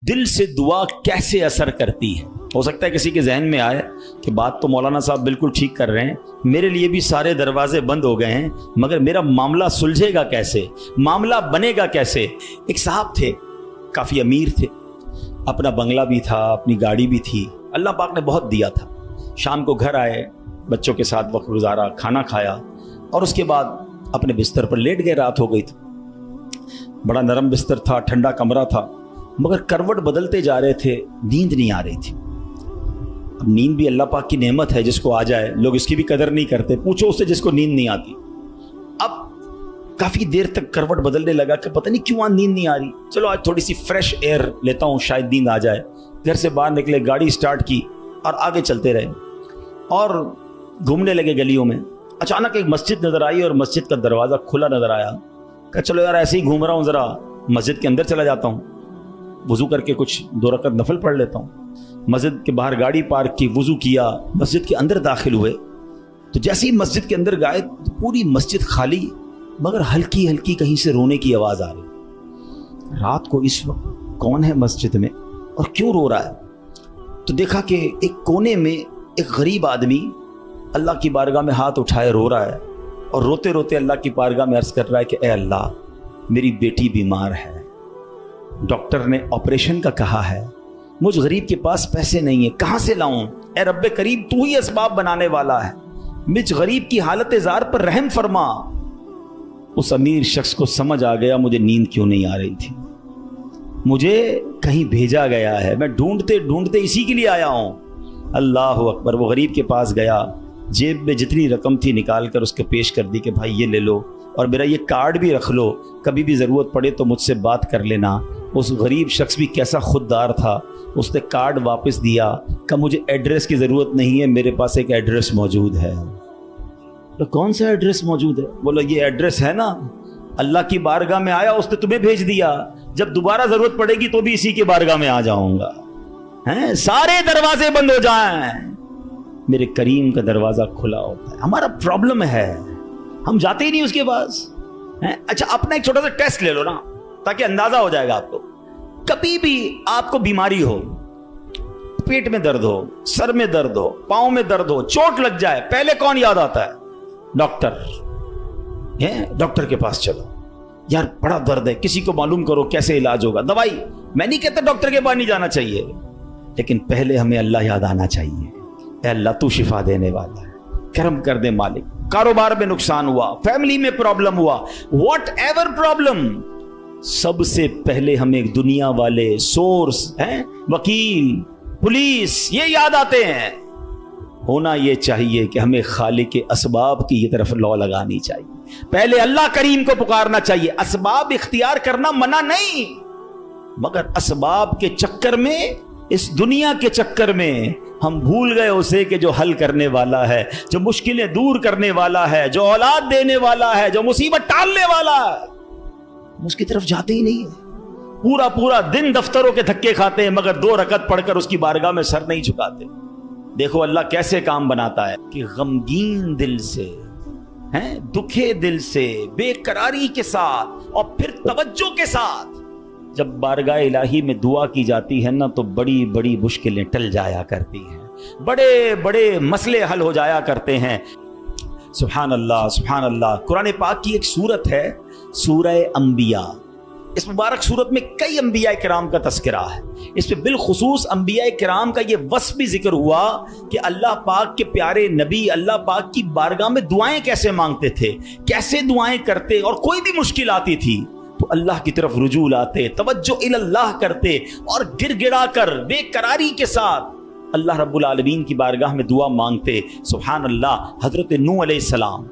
दिल से दुआ कैसे असर करती है। हो सकता है किसी के जहन में आए कि बात तो मौलाना साहब बिल्कुल ठीक कर रहे हैं, मेरे लिए भी सारे दरवाजे बंद हो गए हैं, मगर मेरा मामला सुलझेगा कैसे, मामला बनेगा कैसे। एक साहब थे, काफ़ी अमीर थे, अपना बंगला भी था, अपनी गाड़ी भी थी, अल्लाह पाक ने बहुत दिया था। शाम को घर आए, बच्चों के साथ वक्त गुजारा, खाना खाया और उसके बाद अपने बिस्तर पर लेट गए। रात हो गई थी, बड़ा नरम बिस्तर था, ठंडा कमरा था, मगर करवट बदलते जा रहे थे, नींद नहीं आ रही थी। अब नींद भी अल्लाह पाक की नेमत है, जिसको आ जाए लोग इसकी भी कदर नहीं करते। पूछो उससे जिसको नींद नहीं आती। अब काफ़ी देर तक करवट बदलने लगा कि पता नहीं क्यों नींद नहीं आ रही, चलो आज थोड़ी सी फ्रेश एयर लेता हूँ, शायद नींद आ जाए। घर से बाहर निकले, गाड़ी स्टार्ट की और आगे चलते रहे और घूमने लगे गलियों में। अचानक एक मस्जिद नज़र आई और मस्जिद का दरवाज़ा खुला नज़र आया। कहा चलो यार ऐसे ही घूम रहा हूँ, ज़रा मस्जिद के अंदर चला जाता हूँ, वज़ू करके कुछ 2 रकअत नफल पढ़ लेता हूँ। मस्जिद के बाहर गाड़ी पार्क की, वज़ू किया, मस्जिद के अंदर दाखिल हुए तो जैसे ही मस्जिद के अंदर गए तो पूरी मस्जिद खाली, मगर हल्की हल्की कहीं से रोने की आवाज़ आ रही। रात को इस वक्त कौन है मस्जिद में और क्यों रो रहा है? तो देखा कि एक कोने में एक गरीब आदमी अल्लाह की बारगाह में हाथ उठाए रो रहा है और रोते रोते अल्लाह की बारगाह में अर्ज़ कर रहा है कि ए अल्लाह, मेरी बेटी बीमार है, डॉक्टर ने ऑपरेशन का कहा है, मुझ गरीब के पास पैसे नहीं है, कहाँ से लाऊं? ए रब्बे करीम, तू ही असबाब बनाने वाला है, मुझ गरीब की हालत ज़ार पर रहम फरमा। उस अमीर शख्स को समझ आ गया मुझे नींद क्यों नहीं आ रही थी, मुझे कहीं भेजा गया है, मैं ढूंढते ढूंढते इसी के लिए आया हूँ। अल्लाह अकबर। वो गरीब के पास गया, जेब में जितनी रकम थी निकाल कर उसको पेश कर दी कि भाई ये ले लो और मेरा ये कार्ड भी रख लो, कभी भी ज़रूरत पड़े तो मुझसे बात कर लेना। उस गरीब शख्स भी कैसा खुददार था, उसने कार्ड वापस दिया, कहा मुझे एड्रेस की ज़रूरत नहीं है, मेरे पास एक एड्रेस मौजूद है। तो कौन सा एड्रेस मौजूद है? बोला ये एड्रेस है ना, अल्लाह की बारगाह में आया, उसने तुम्हें भेज दिया, जब दोबारा ज़रूरत पड़ेगी तो भी इसी की बारगाह में आ जाऊंगा। हैं, सारे दरवाजे बंद हो जाएं, मेरे करीम का दरवाज़ा खुला होता है। हमारा प्रॉब्लम है, हम जाते ही नहीं उसके पास। अच्छा, अपना एक छोटा सा टेस्ट ले लो ना, ताकि अंदाजा हो जाएगा आपको। कभी भी आपको बीमारी हो, पेट में दर्द हो, सर में दर्द हो, पाँव में दर्द हो, चोट लग जाए, पहले कौन याद आता है? डॉक्टर। डॉक्टर के पास चलो, यार बड़ा दर्द है, किसी को मालूम करो कैसे इलाज होगा, दवाई। मैं नहीं कहता डॉक्टर के पास नहीं जाना चाहिए, लेकिन पहले हमें अल्लाह याद आना चाहिए। अल्लाह तू शिफा देने वाला है, करम कर दे मालिक। कारोबार में नुकसान हुआ, फैमिली में प्रॉब्लम हुआ, व्हाट एवर प्रॉब्लम, सबसे पहले हमें दुनिया वाले सोर्स हैं, वकील, पुलिस, ये याद आते हैं। होना ये चाहिए कि हमें खालिक के असबाब की ये तरफ लौ लगानी चाहिए, पहले अल्लाह करीम को पुकारना चाहिए। असबाब इख्तियार करना मना नहीं, मगर असबाब के चक्कर में, इस दुनिया के चक्कर में हम भूल गए उसे कि जो हल करने वाला है, जो मुश्किलें दूर करने वाला है, जो औलाद देने वाला है, जो मुसीबत टालने वाला है, उसकी तरफ जाते ही नहीं है। पूरा पूरा दिन दफ्तरों के धक्के खाते हैं, मगर 2 रकअत पढ़कर उसकी बारगाह में सर नहीं झुकाते। देखो अल्लाह कैसे काम बनाता है कि गमगीन दिल से, दुखे दिल से, बेकरारी के साथ और फिर तवज्जो के साथ जब बारगाह इलाही में दुआ की जाती है ना, तो बड़ी बड़ी मुश्किलें टल जाया करती हैं, बड़े बड़े मसले हल हो जाया करते हैं। सुभान अल्लाह, सुभान अल्लाह। कुरान पाक की एक सूरत है, सूरह अंबिया। इस मुबारक सूरत में कई अंबिया किराम का तस्करा है। इस पे बिलखुसूस अंबिया किराम का ये वस्फ भी जिक्र हुआ कि अल्लाह पाक के प्यारे नबी अल्लाह पाक की बारगाह में दुआएं कैसे मांगते थे, कैसे दुआएं करते, और कोई भी मुश्किल आती थी तो अल्लाह की तरफ रुजू लाते, तवज्जो इल्लाह करते और गिड़गिड़ा कर बेकरारी के साथ अल्लाह रब्बुल आलमीन की बारगाह में दुआ मांगते। सुभान अल्लाह। हजरत नूह अलैहिस्सलाम,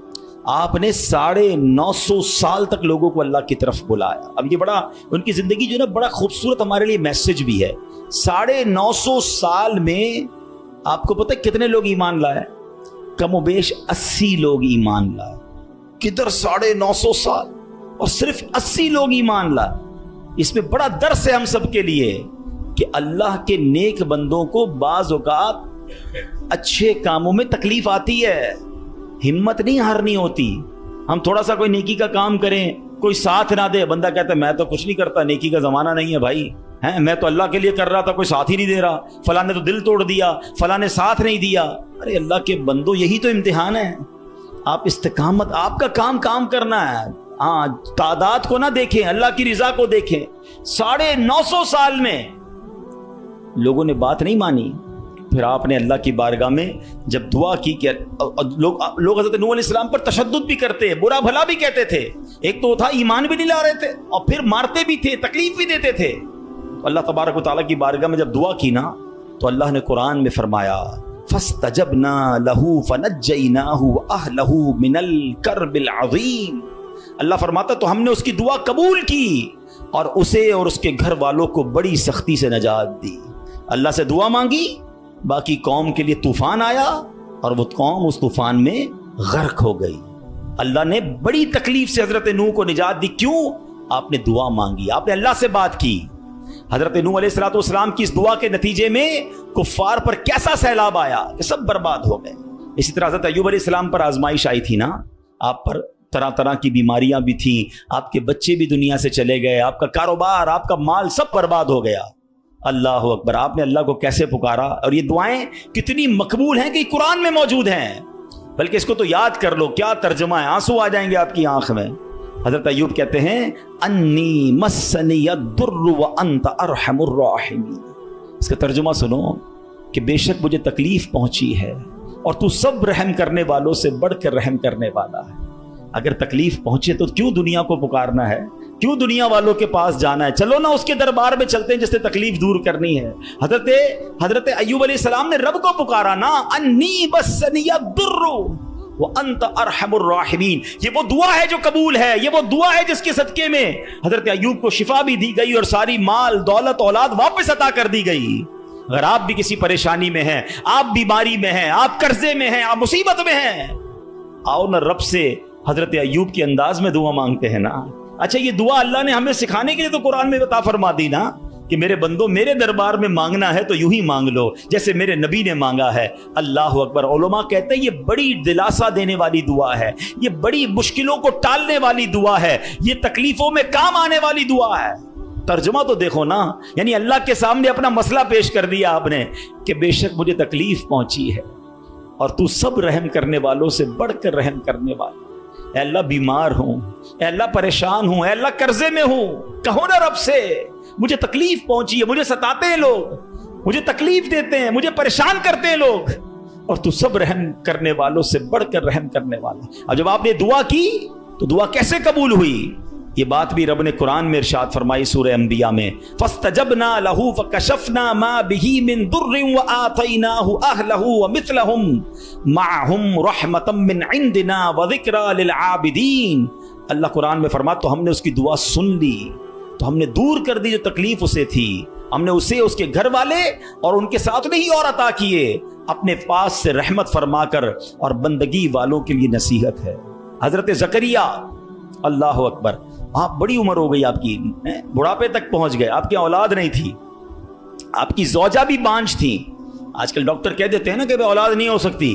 आपने 950 साल तक लोगों को अल्लाह की तरफ बुलाया। अब ये बड़ा, उनकी जिंदगी जो है ना, बड़ा खूबसूरत हमारे लिए मैसेज भी है। 950 साल में आपको पता है कितने लोग ईमान लाए? कमोबेश 80 लोग ईमान लाए। किधर 950 साल और सिर्फ 80 लोग ईमान लाए। इसमें बड़ा दर्स है हम सब के लिए कि अल्लाह के नेक बंदों को बाज़ औक़ात अच्छे कामों में तकलीफ आती है, हिम्मत नहीं हारनी होती। हम थोड़ा सा कोई नेकी का काम करें, कोई साथ ना दे, बंदा कहता है मैं तो कुछ नहीं करता, नेकी का जमाना नहीं है भाई, ہیں میں تو اللہ کے لیے کر رہا تھا، کوئی ساتھ ہی نہیں دے رہا، فلاں نے تو دل توڑ دیا، فلاں نے ساتھ نہیں دیا۔ ارے اللہ کے بندو، یہی تو امتحان ہے۔ آپ استقامت، آپ کا کام کرنا ہے۔ ہاں، تعداد کو نہ دیکھیں، اللہ کی رضا کو دیکھیں۔ 950 سال میں لوگوں نے بات نہیں مانی، پھر آپ نے اللہ کی بارگاہ میں جب دعا کی کہ لوگ حضرت نوح علیہ السلام پر تشدد بھی کرتے، برا بھلا بھی کہتے تھے، ایک تو تھا ایمان بھی نہیں لا رہے تھے اور پھر مارتے بھی تھے، تکلیف بھی دیتے تھے۔ تو اللہ تبارک و تعالیٰ کی بارگاہ میں جب دعا کی نا تو اللہ نے قرآن میں فرمایا فَاسْتَجَبْنَا لَهُ فَنَجَّيْنَاهُ وَأَهْلَهُ مِنَ الْكَرْبِ الْعَظِيمِ۔ اللہ فرماتا تو ہم نے اس کی دعا قبول کی اور اسے اور اس کے گھر والوں کو بڑی سختی سے نجات دی۔ اللہ سے دعا مانگی، باقی قوم کے لیے طوفان آیا اور وہ قوم اس طوفان میں غرق ہو گئی۔ اللہ نے بڑی تکلیف سے حضرت نوح کو نجات دی۔ کیوں؟ آپ نے دعا مانگی، آپ نے اللہ سے بات کی۔ حضرت نوح علیہ السلام کی اس دعا کے نتیجے میں کفار پر کیسا سیلاب آیا کہ سب برباد ہو گئے۔ اسی طرح حضرت ایوب علیہ السلام پر آزمائش آئی تھی نا، آپ پر طرح طرح کی بیماریاں بھی تھیں، آپ کے بچے بھی دنیا سے چلے گئے، آپ کا کاروبار، آپ کا مال سب برباد ہو گیا۔ اللہ اکبر، آپ نے اللہ کو کیسے پکارا، اور یہ دعائیں کتنی مقبول ہیں کہ قرآن میں موجود ہیں۔ بلکہ اس کو تو یاد کر لو، کیا ترجمہ ہے، آنسو آ جائیں گے آپ کی آنکھ میں۔ حضرت ایوب کہتے ہیں انی مسنی الضر وانت ارحم الراحمین۔ اس کا ترجمہ سنو کہ بے شک مجھے تکلیف پہنچی ہے اور تو سب رحم کرنے والوں سے بڑھ کر رحم کرنے والا ہے۔ اگر تکلیف پہنچے تو کیوں دنیا کو پکارنا ہے، کیوں دنیا والوں کے پاس جانا ہے؟ چلو نا اس کے دربار میں چلتے ہیں جس سے تکلیف دور کرنی ہے۔ حضرت ایوب علیہ السلام نے رب کو پکارا نا، انی مسنی الضر وانت ارحم الراحمین۔ یہ وہ دعا ہے جو قبول ہے، یہ وہ دعا ہے جس کے صدقے میں حضرت ایوب کو شفا بھی دی گئی اور ساری مال دولت اولاد واپس عطا کر دی گئی۔ اگر آپ بھی کسی پریشانی میں ہیں، آپ بیماری میں ہیں، آپ قرضے میں ہیں، آپ مصیبت میں ہیں، آؤ نا رب سے حضرت ایوب کے انداز میں دعا مانگتے ہیں نا۔ اچھا، یہ دعا اللہ نے ہمیں سکھانے کے لیے تو قرآن میں عطا فرما دی نا کہ میرے بندو میرے دربار میں مانگنا ہے تو یوں ہی مانگ لو جیسے میرے نبی نے مانگا ہے۔ اللہ اکبر۔ علماء کہتے ہیں یہ بڑی دلاسا دینے والی دعا ہے، یہ بڑی مشکلوں کو ٹالنے والی دعا ہے، یہ تکلیفوں میں کام آنے والی دعا ہے۔ ترجمہ تو دیکھو نا، یعنی اللہ کے سامنے اپنا مسئلہ پیش کر دیا آپ نے کہ بے شک مجھے تکلیف پہنچی ہے اور تو سب رحم کرنے والوں سے بڑھ کر رحم کرنے والا۔ اے اللہ بیمار ہوں، اے اللہ پریشان ہوں، اے اللہ قرضے میں ہوں، کہو نا رب سے مجھے تکلیف پہنچی ہے، مجھے ستاتے ہیں لوگ، مجھے تکلیف دیتے ہیں، مجھے پریشان کرتے ہیں لوگ، اور تو سب رحم کرنے والوں سے بڑھ کر رحم کرنے والا۔ اور جب آپ نے دعا کی تو دعا کیسے قبول ہوئی؟ یہ بات بھی رب نے قرآن میں ارشاد فرمائی سورہ انبیاء میں، فَاسْتَجَبْنَا لَهُ فَكَشَفْنَا مَا بِهِ مِن ضُرٍّ وَآتَيْنَاهُ أَهْلَهُ وَمِثْلَهُمْ مَعَهُمْ رَحْمَةً مِّنْ عِنْدِنَا وَذِكْرَىٰ لِلْعَابِدِينَ۔ اللہ قرآن میں فرماتا تو ہم نے اس کی دعا سن لی، تو ہم نے دور کر دی جو تکلیف اسے تھی، ہم نے اسے، اس کے گھر والے اور ان کے ساتھ نہیں اور عطا کیے، اپنے پاس سے رحمت فرما کر، اور بندگی والوں کے لیے نصیحت ہے۔ حضرت زکریا، اللہ اکبر، آپ بڑی عمر ہو گئی، آپ کی بڑھاپے تک پہنچ گئے، آپ کی اولاد نہیں تھی، آپ کی زوجہ بھی بانجھ تھی۔ آج کل ڈاکٹر کہہ دیتے ہیں نا کہ اولاد نہیں ہو سکتی،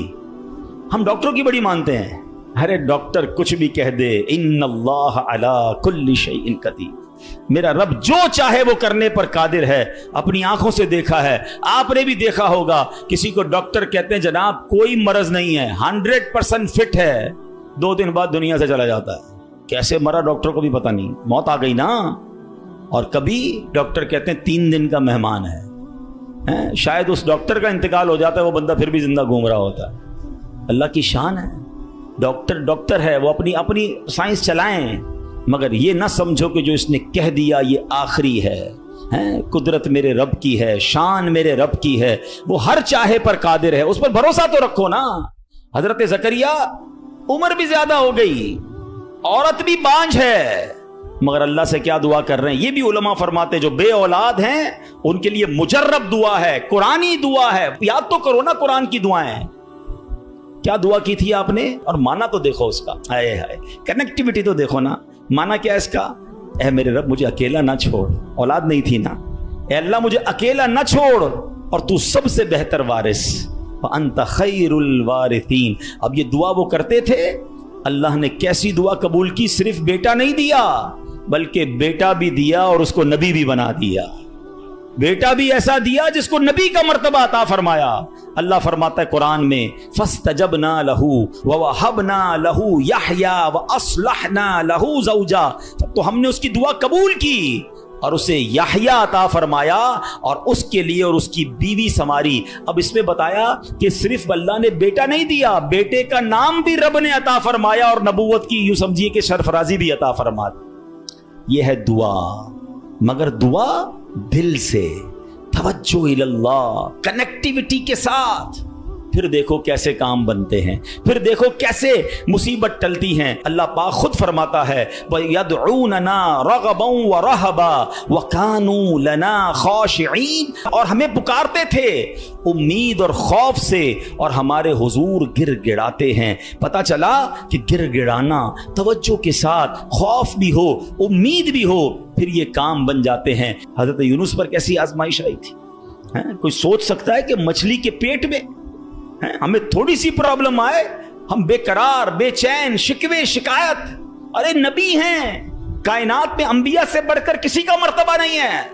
ہم ڈاکٹروں کی بڑی مانتے ہیں۔ ارے ڈاکٹر کچھ بھی کہہ دے، ان اللہ علی کل شیء قدیر، میرا رب جو چاہے وہ کرنے پر قادر ہے۔ اپنی آنکھوں سے دیکھا ہے، آپ نے بھی دیکھا ہوگا، کسی کو ڈاکٹر کہتے ہیں جناب کوئی مرض نہیں ہے، 100% فٹ ہے، 2 دن بعد دنیا سے چلا جاتا ہے، کیسے مرا ڈاکٹر کو بھی پتہ نہیں، موت آ گئی نا۔ اور کبھی ڈاکٹر کہتے ہیں 3 دن کا مہمان ہے، شاید اس ڈاکٹر کا انتقال ہو جاتا ہے، وہ بندہ پھر بھی زندہ گھوم رہا ہوتا ہے۔ اللہ کی شان ہے، ڈاکٹر ہے، وہ اپنی سائنس چلائیں، مگر یہ نہ سمجھو کہ جو اس نے کہہ دیا یہ آخری ہے۔ قدرت میرے رب کی ہے، شان میرے رب کی ہے، وہ ہر چاہے پر قادر ہے، اس پر بھروسہ تو رکھو نا۔ حضرت زکریا عمر بھی زیادہ ہو گئی، عورت بھی بانجھ ہے، مگر اللہ سے کیا دعا کر رہے ہیں؟ یہ بھی علماء فرماتے جو بے اولاد ہیں ان کے لیے مجرب دعا ہے، قرآنی دعا ہے۔ یاد تو کرو نا قرآن کی دعائیں، کیا دعا کی تھی آپ نے، اور مانا تو دیکھو اس کا، ہائے ہائے کنیکٹیوٹی تو دیکھو نا۔ مانا کیا اس کا؟ اے میرے رب مجھے اکیلا نہ چھوڑ، اولاد نہیں تھی نا، اے اللہ مجھے اکیلا نہ چھوڑ، اور تو سب سے بہتر وارث، وَأَنْتَ خَيْرُ الْوَارِثِينَ۔ اب یہ دعا وہ کرتے تھے، اللہ نے کیسی دعا قبول کی، صرف بیٹا نہیں دیا بلکہ بیٹا بھی دیا اور اس کو نبی بھی بنا دیا۔ बेटा भी ऐसा दिया जिसको नबी का मर्तबा अता फरमाया। अल्लाह फरमाता है कुरान में, फस्तजबना लहू व वहबना लहू यहया व अस्लहना लहू ज़ौजा, तो हमने उसकी दुआ कबूल की और उसे यहया अता फरमाया और उसके लिए और उसकी बीवी संवारी। अब इसमें बताया कि सिर्फ अल्लाह ने बेटा नहीं दिया, बेटे का नाम भी रब ने अता फरमाया और नबूवत की यूं समझिए कि सरफराजी भी अता फरमा दी। यह है दुआ, मगर दुआ दिल से, तवज्जो इल्लल्लाह, कनेक्टिविटी के साथ। फिर देखो कैसे काम बनते हैं, फिर देखो कैसे मुसीबत टलती हैं। अल्लाह पाक खुद फरमाता है, यदऊनना रगबन व रहबा व कानू लना खाशिईन, और हमें पुकारते थे उम्मीद और खौफ से और हमारे हुजूर गिड़गिड़ाते हैं। पता चला कि गिड़गिड़ाना, तवज्जो के साथ, खौफ भी हो, उम्मीद भी हो, फिर ये काम बन जाते हैं। हजरत यूनुस पर कैसी आजमाइश आई थी? कोई सोच सकता है कि मछली के पेट में हमें थोड़ी सी प्रॉब्लम आए, हम बेकरार, बेचैन, शिकवे, शिकायत? अरे नबी हैं, कायनात में अंबिया से बढ़कर किसी का मर्तबा नहीं है।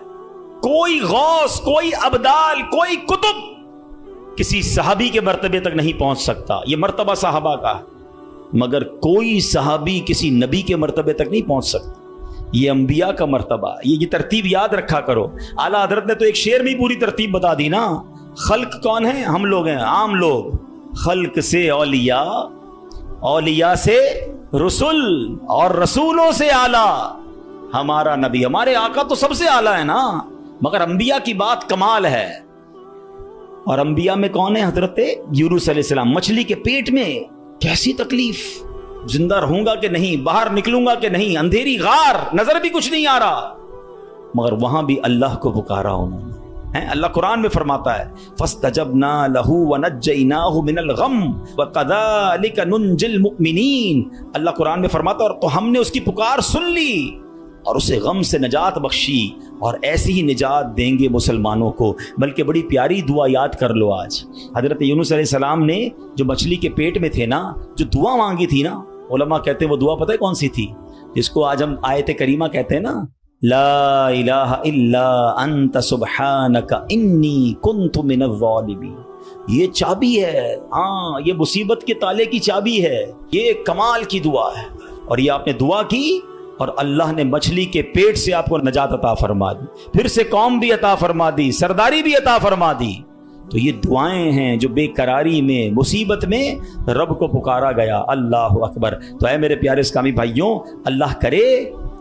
कोई गौस, कोई अबदाल, कोई कुतुब किसी सहाबी के मर्तबे तक नहीं पहुंच सकता। यह मर्तबा सहाबा का, मगर कोई सहाबी किसी नबी के मर्तबे तक नहीं पहुंच सकता। ये अंबिया का मर्तबा, ये तरतीब याद रखा करो। आला हजरत ने तो एक शेर में पूरी तरतीब बता दी ना। खल्क कौन है? हम लोग हैं, आम लोग। खल्क से औलिया, औलिया से रसूल, और रसूलों से आला हमारा नबी। हमारे आका तो सबसे आला है ना, मगर अंबिया की बात कमाल है। और अंबिया में कौन है? हजरत यूनुस अलैहिस्सलाम। मछली के पेट में कैसी तकलीफ, जिंदा रहूंगा कि नहीं, बाहर निकलूंगा कि नहीं, अंधेरी गार, नजर भी कुछ नहीं आ रहा, मगर वहां भी अल्लाह को पुकारा उन्होंने। अल्लाह कुरान में फरमाता है, फस्तजबना लहू व नज्जयनाहु मिनल गम व कज़ालिका नुंजिल मुमिनीन। अल्लाह कुरान में फरमाता है, और तो हमने उसकी पुकार सुन ली और उसे गम से निजात बख्शी, और ऐसी ही निजात देंगे मुसलमानों को। बल्कि बड़ी प्यारी दुआ याद कर लो आज। हजरत यूनुस अलैहिस्सलाम ने जो मछली के पेट में थे ना, जो दुआ मांगी थी ना, उलमा कहते हैं वो दुआ पता है कौन सी थी? जिसको आज हम आयत करीमा कहते हैं ना, ला इलाहा इल्ला अंत सुब्हानका इन्नी कुन्तु मिनज़ ज़ालिमीन। ये चाबी है, हाँ, ये मुसीबत के ताले की चाबी है। ये कमाल की दुआ है। और ये आपने दुआ की और अल्लाह ने मछली के पेट से आपको नजात अता फरमा दी, फिर से कौम भी अता फरमा दी, सरदारी भी अता फरमा दी। तो ये दुआएं हैं जो बेकरारी में, मुसीबत में रब को पुकारा गया। अल्लाह अकबर। तो ऐ मेरे प्यारे इस्लामी भाइयों, अल्लाह करे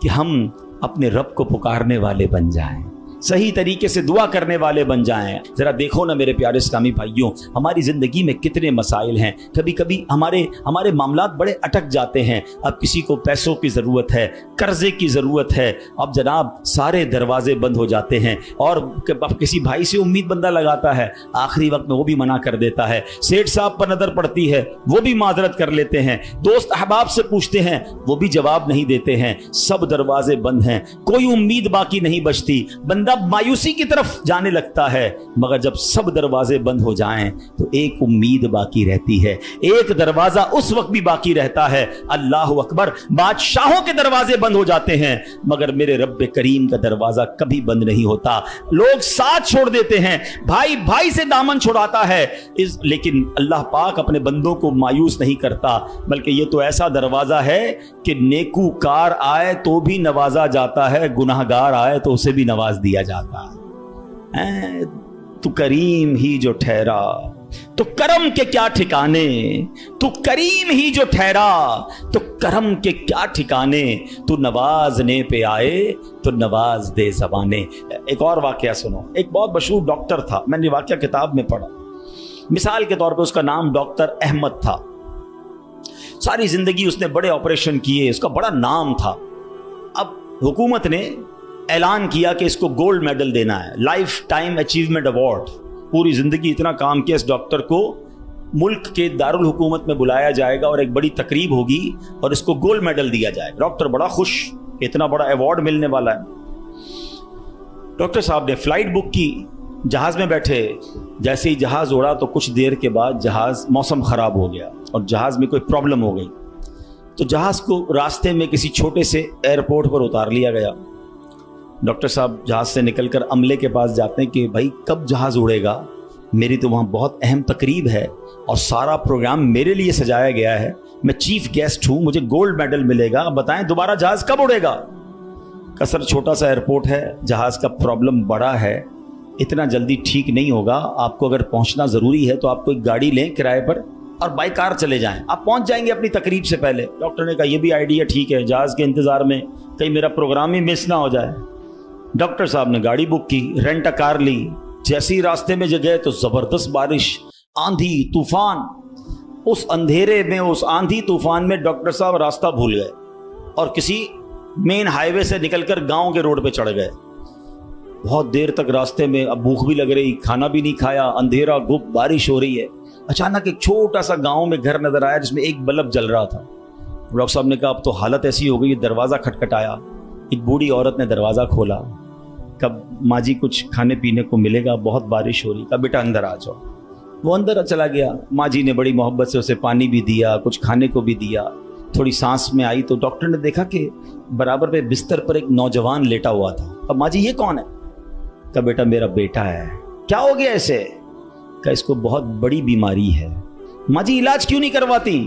कि हम अपने रब को पुकारने वाले बन जाएं, सही तरीके से दुआ करने वाले बन जाएं। जरा देखो ना मेरे प्यारे इस्लामी भाइयों, हमारी जिंदगी में कितने मसाइल हैं। कभी कभी हमारे मामलात बड़े अटक जाते हैं। अब किसी को पैसों की ज़रूरत है, कर्जे की ज़रूरत है, अब जनाब सारे दरवाजे बंद हो जाते हैं। और अब किसी भाई से उम्मीद बंदा लगाता है, आखिरी वक्त में वो भी मना कर देता है। सेठ साहब पर नज़र पड़ती है, वो भी माजरत कर लेते हैं। दोस्त अहबाब से पूछते हैं, वो भी जवाब नहीं देते हैं। सब दरवाजे बंद हैं, कोई उम्मीद बाकी नहीं बचती। बंदा मायूसी की तरफ जाने लगता है। मगर जब सब दरवाजे बंद हो जाएं तो एक उम्मीद बाकी रहती है। एक दरवाजा उस वक्त भी बाकी रहता है, अल्लाह अकबर, बादशाहों के दरवाजे बंद हो जाते हैं, मगर मेरे रब्बे करीम का दरवाजा कभी बंद नहीं होता। लोग साथ छोड़ देते हैं, भाई भाई से दामन छुड़ाता है, लेकिन अल्लाह पाक अपने बंदों को मायूस नहीं करता। बल्कि ये तो ऐसा दरवाजा है कि नेकूकार आए तो भी नवाजा जाता है, गुनाहगार आए तो उसे भी नवाज दिया जाता है। तू करीम ही जो ठहरा तो करम के क्या ठिकाने, तू करीम ही जो ठहरा तो करम के क्या ठिकाने, तू नवाजने पे आए तो नवाज दे ज़बाने। एक और वाकया सुनो। एक बहुत मशहूर डॉक्टर था, मैंने वाकया किताब में पढ़ा। मिसाल के तौर पे उसका नाम डॉक्टर अहमद था। सारी जिंदगी उसने बड़े ऑपरेशन किए, उसका बड़ा नाम था। अब हुकूमत ने ऐलान किया कि इसको गोल्ड मेडल देना है, लाइफ टाइम अचीवमेंट अवार्ड। पूरी जिंदगी इतना काम किया इस डॉक्टर को, मुल्क के दारुल हुकूमत में बुलाया जाएगा और एक बड़ी तकरीब होगी और इसको गोल्ड मेडल दिया जाएगा। डॉक्टर बड़ा खुश, इतना बड़ा अवार्ड मिलने वाला है। डॉक्टर साहब ने फ्लाइट बुक की, जहाज में बैठे। जैसे ही जहाज उड़ा तो कुछ देर के बाद जहाज, मौसम खराब हो गया और जहाज में कोई प्रॉब्लम हो गई। तो जहाज को रास्ते में किसी छोटे से एयरपोर्ट पर उतार लिया गया। डॉक्टर साहब जहाज़ से निकलकर अमले के पास जाते हैं कि भाई कब जहाज़ उड़ेगा, मेरी तो वहाँ बहुत अहम तकरीब है और सारा प्रोग्राम मेरे लिए सजाया गया है, मैं चीफ गेस्ट हूँ, मुझे गोल्ड मेडल मिलेगा, आप बताएं दोबारा जहाज़ कब उड़ेगा। का सर छोटा सा एयरपोर्ट है, जहाज़ का प्रॉब्लम बड़ा है, इतना जल्दी ठीक नहीं होगा, आपको अगर पहुँचना ज़रूरी है तो आपको एक गाड़ी लें किराए पर और बाई कार चले जाएं, आप पहुँच जाएंगे अपनी तकरीब से पहले। डॉक्टर ने कहा ये भी आइडिया ठीक है, जहाज़ के इंतज़ार में कहीं मेरा प्रोग्राम ही मिस ना हो जाए। डॉक्टर साहब ने गाड़ी बुक की, रेंट अ कार ली। जैसे ही रास्ते में गए तो ज़बरदस्त बारिश, आंधी तूफान। उस अंधेरे में, उस आंधी तूफान में डॉक्टर साहब रास्ता भूल गए और किसी मेन हाईवे से निकलकर गांव के रोड पे चढ़ गए। बहुत देर तक रास्ते में, अब भूख भी लग रही, खाना भी नहीं खाया, अंधेरा गुप, बारिश हो रही है। अचानक एक छोटा सा गांव में घर नजर आया जिसमें एक बल्ब जल रहा था। डॉक्टर साहब ने कहा अब तो हालत ऐसी हो गई, दरवाज़ा खटखटाया। एक बूढ़ी औरत ने दरवाज़ा खोला। कब माँ जी कुछ खाने पीने को मिलेगा, बहुत बारिश हो रही। कहा बेटा अंदर आ जाओ। वो अंदर चला गया। माँ जी ने बड़ी मोहब्बत से उसे पानी भी दिया, कुछ खाने को भी दिया। थोड़ी सांस में आई तो डॉक्टर ने देखा कि बराबर पे बिस्तर पर एक नौजवान लेटा हुआ था। अब माँ जी ये कौन है? कहा बेटा मेरा बेटा है। क्या हो गया इसे? कहा इसको बहुत बड़ी बीमारी है। माँ जी इलाज क्यों नहीं करवाती?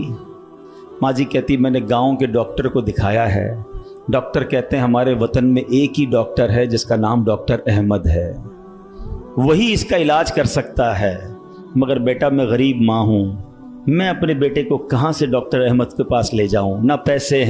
माँ जी कहती मैंने गाँव के डॉक्टर को दिखाया है, डॉक्टर कहते हैं हमारे वतन में एक ही डॉक्टर है जिसका नाम डॉक्टर अहमद है, वही इसका इलाज कर सकता है। मगर बेटा मैं गरीब माँ हूँ, मैं अपने बेटे को कहाँ से डॉक्टर अहमद के पास ले जाऊँ, ना पैसे हैं